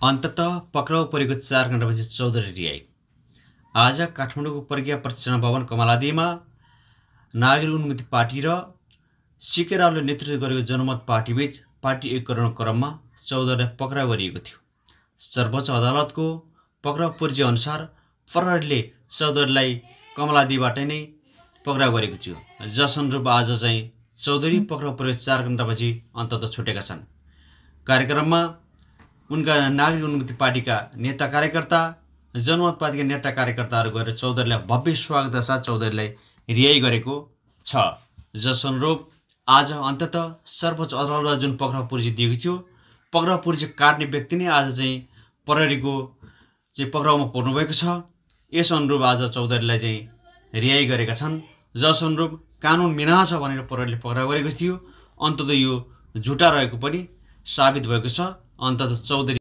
अन्ततः पक्राउ परेको 4 घण्टापछि चौधरी रिहाई। आज काठमाडौँको प्रज्ञा प्रतिष्ठान भवन कमलादीमा नागरिक उन्मुक्ति पार्टी र सीके रावले नेतृत्व गरेको जनमत पार्टीबीच पार्टी एकीकरणको क्रममा चौधरीलाई पक्राउ गरिएको थियो। सर्वोच्च अदालतको पक्राउ परिचय अनुसार प्रहरीले चौधरीलाई कमलादीबाट नै पक्राउ गरेको थियो, जस अनुरूप आज चाहिँ चौधरी पक्राउ परेको 4 घण्टापछि अन्ततः छुटेका छन्। कार्यक्रममा उनका नागरिक उन्मुक्ति पार्टीका नेता कार्यकर्ता, जनमत पार्टीका नेता कार्यकर्ताहरू गएर चौधरीलाई भव्य स्वागतका साथ चौधरीलाई रिहाई गरेको छ। जस अनुरूप आज अन्ततः सर्वोच्च अदालतले जुन पक्राउ परिचय दिएको थियो, पक्राउ परिचय काट्ने व्यक्ति नै आज चाहिँ प्रहरीको चाहिँ पक्राउमा पर्नुभएको छ। यस अनुरूप आज चौधरीलाई चाहिँ रिहाई गरेका छन्। जस अनुरूप कानुन मिना छ भनेर प्रहरीले पक्राउ गरेको थियो, अन्ततः यो झुटा रहेको पनि साबित भएको छ। अन्ततः चौधरी